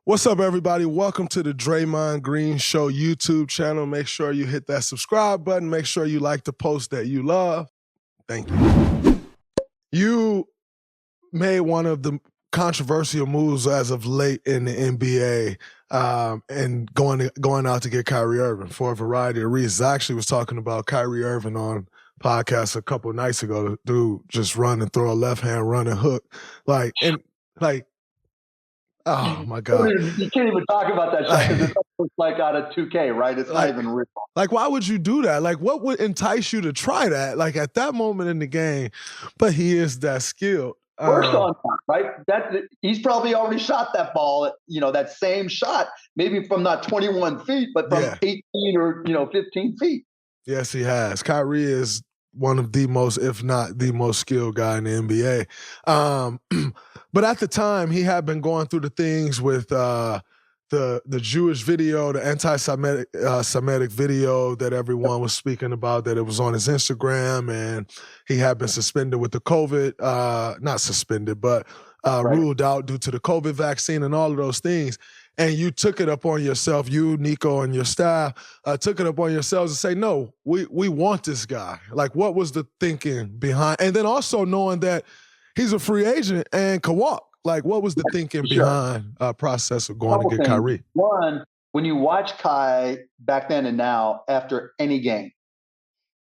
What's up, everybody? Welcome to the Draymond Green Show YouTube channel. Make sure you hit that subscribe button. Make sure you like the post that you love. Thank you. You made one of the controversial moves as of late in the NBA and going out to get Kyrie Irving for a variety of reasons. I actually was talking about Kyrie Irving on podcast a couple of nights ago. The dude just run and throw a left hand run and hook. Oh my God! You can't even talk about that shot because it's like out of 2K, right? It's not even real. Like, why would you do that? Like, what would entice you to try that? Like at that moment in the game, but he is that skilled. First on time, right? He's probably already shot that ball, that same shot, maybe from not 21 feet, but from 18 or 15 feet. Yes, he has. Kyrie is one of the most, if not the most skilled guy in the NBA. But at the time, he had been going through the things with the Jewish video, the anti-Semitic Semitic video that everyone was speaking about, that it was on his Instagram, and he had been suspended with the COVID, not suspended, but ruled out due to the COVID vaccine and all of those things. And you took it upon yourself, you, Nico, and your staff, took it upon yourselves to say, no, we want this guy. Like, what was the thinking behind? And then also knowing that he's a free agent and can walk. Like, what was the thinking behind process of going to get Kyrie? One, when you watch Kai back then and now, after any game,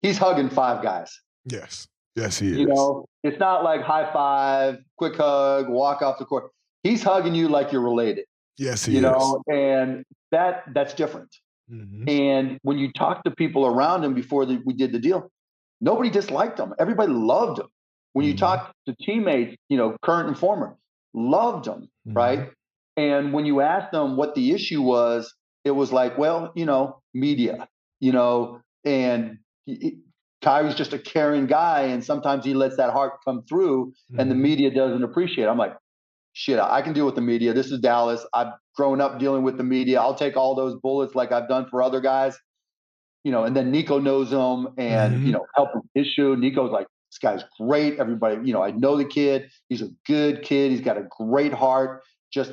he's hugging five guys. Yes. Yes, he is. It's not like high five, quick hug, walk off the court. He's hugging you like you're related. Yes, he is. And that's different. Mm-hmm. And when you talk to people around him before we did the deal, nobody disliked him. Everybody loved him. When you talk to teammates, current and former, loved him, right? And when you asked them what the issue was, it was like, well, media, and Kyrie's just a caring guy, and sometimes he lets that heart come through, and the media doesn't appreciate it. I'm like, shit, I can deal with the media. This is Dallas. I've grown up dealing with the media. I'll take all those bullets like I've done for other guys, and then Nico knows him and, help him issue. Nico's like, this guy's great. Everybody, I know the kid. He's a good kid. He's got a great heart. Just,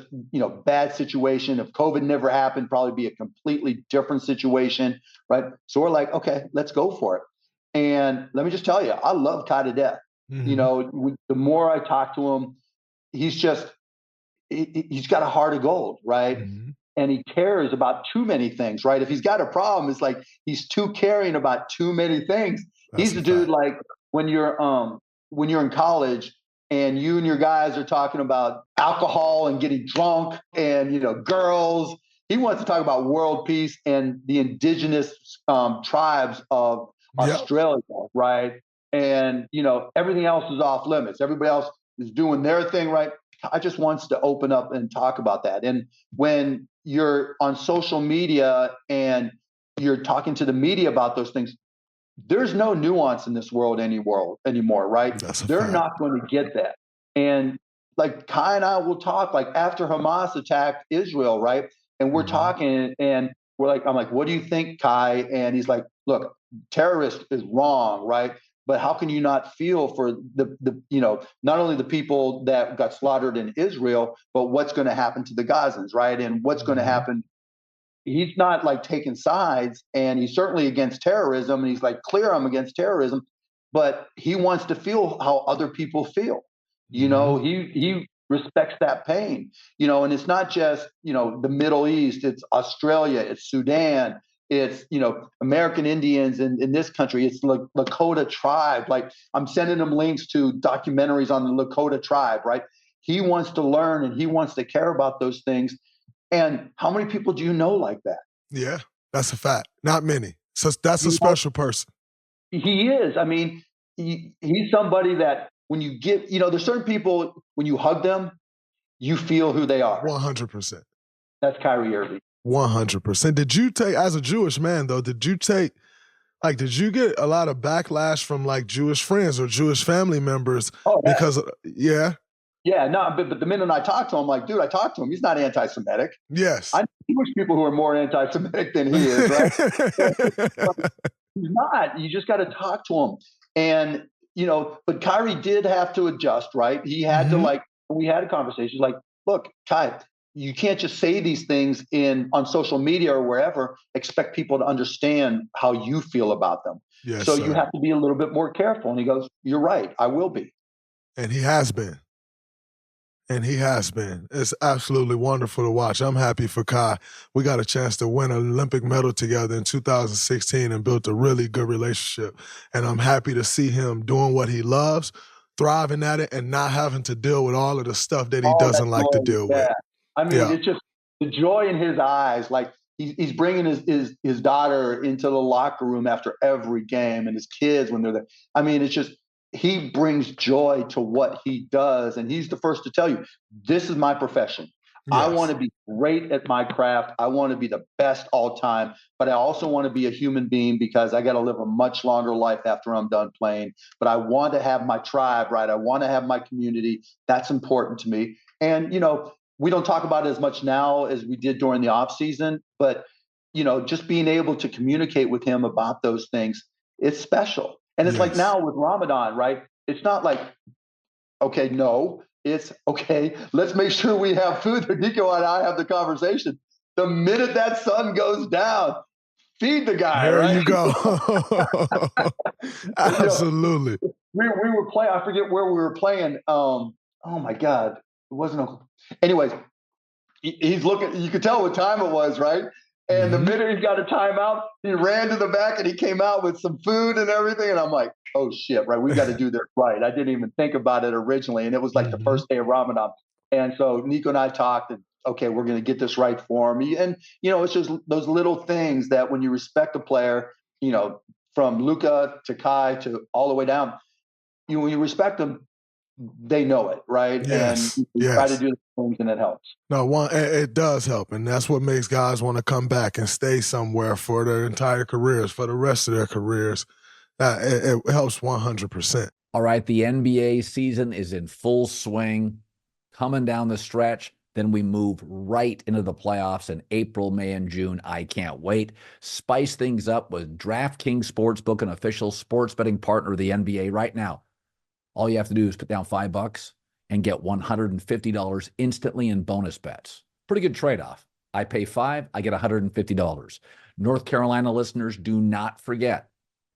bad situation. If COVID never happened, probably be a completely different situation, right? So we're like, okay, let's go for it. And let me just tell you, I love Kai to death. The more I talk to him, he's got a heart of gold, right? And he cares about too many things, right? If he's got a problem, it's like he's too caring about too many things. He's the dude like when you're in college and you and your guys are talking about alcohol and getting drunk and girls. He wants to talk about world peace and the indigenous tribes of Australia, right? And everything else is off limits. Everybody else is doing their thing, right? I just wants to open up and talk about that. And when you're on social media and you're talking to the media about those things, there's no nuance in this world anymore, right? They're not going to get that. And like Kai and I will talk like after Hamas attacked Israel, right? And we're talking and I'm like, what do you think, Kai? And he's like, look, terrorist is wrong, right? But how can you not feel for the not only the people that got slaughtered in Israel, but what's going to happen to the Gazans, right? And what's going to happen? He's not like taking sides, and he's certainly against terrorism. And he's like, clear, I'm against terrorism, but he wants to feel how other people feel. He respects that pain. And it's not just the Middle East. It's Australia. It's Sudan. It's, American Indians in this country. It's Lakota tribe. Like I'm sending him links to documentaries on the Lakota tribe, right? He wants to learn and he wants to care about those things. And how many people do you know like that? Yeah, that's a fact. Not many. So that's a special person. He is. I mean, he's somebody that when you get, there's certain people, when you hug them, you feel who they are. 100%. That's Kyrie Irving. 100%. Did you take, as a Jewish man though, did you get a lot of backlash from like Jewish friends or Jewish family members? Oh, yeah. Because, Yeah, no, but the minute I talk to him, I'm like, dude, I talked to him. He's not anti-Semitic. Yes. I know Jewish people who are more anti-Semitic than he is, right? He's not. You just got to talk to him. And, but Kyrie did have to adjust, right? He had to we had a conversation like, look, Kai, you can't just say these things on social media or wherever, expect people to understand how you feel about them. Yes, so sir. you have to be a little bit more careful. And he goes, "You're right, I will be." And he has been. And he has been. It's absolutely wonderful to watch. I'm happy for Kai. We got a chance to win an Olympic medal together in 2016 and built a really good relationship. And I'm happy to see him doing what he loves, thriving at it, and not having to deal with all of the stuff that he doesn't like to deal with. I mean, it's just the joy in his eyes. Like he's bringing his daughter into the locker room after every game, and his kids when they're there. I mean, it's just, he brings joy to what he does, and he's the first to tell you, this is my profession. Yes. I want to be great at my craft. I want to be the best all time, but I also want to be a human being because I got to live a much longer life after I'm done playing. But I want to have my tribe, right? I want to have my community. That's important to me. And, we don't talk about it as much now as we did during the off season, but, just being able to communicate with him about those things, it's special. And it's like now with Ramadan, right? It's not like, okay, no, it's okay, let's make sure we have food. Nico and I have the conversation. The minute that sun goes down, feed the guy, there right? You go. Absolutely. We were playing, I forget where we were playing. Oh my God. It wasn't. Anyways, he's looking, you could tell what time it was, right? And the minute he got a timeout, he ran to the back and he came out with some food and everything. And I'm like, oh shit, right? We got to do this right. I didn't even think about it originally. And it was like the first day of Ramadan. And so Nico and I talked, and okay, we're going to get this right for him. And, it's just those little things that when you respect a player, from Luka to Kai to all the way down, when you respect them, they know it, right? Yes. And you try to do the things, and it helps. No, it does help, and that's what makes guys want to come back and stay somewhere for their entire careers, for the rest of their careers. It helps 100%. All right, the NBA season is in full swing, coming down the stretch. Then we move right into the playoffs in April, May, and June. I can't wait. Spice things up with DraftKings Sportsbook, an official sports betting partner of the NBA right now. All you have to do is put down $5 and get $150 instantly in bonus bets. Pretty good trade-off. I pay $5, I get $150. North Carolina listeners, do not forget,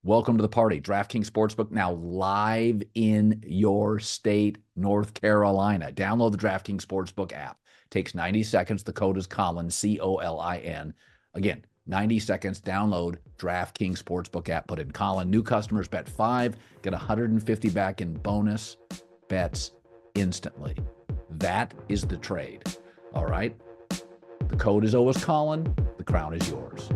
welcome to the party. DraftKings Sportsbook now live in your state, North Carolina. Download the DraftKings Sportsbook app. Takes 90 seconds. The code is Colin, C-O-L-I-N. Again, 90 seconds. Download DraftKings Sportsbook app. Put in Colin. New customers bet $5, get $150 back in bonus bets instantly. That is the trade. All right? The code is always Colin. The crown is yours.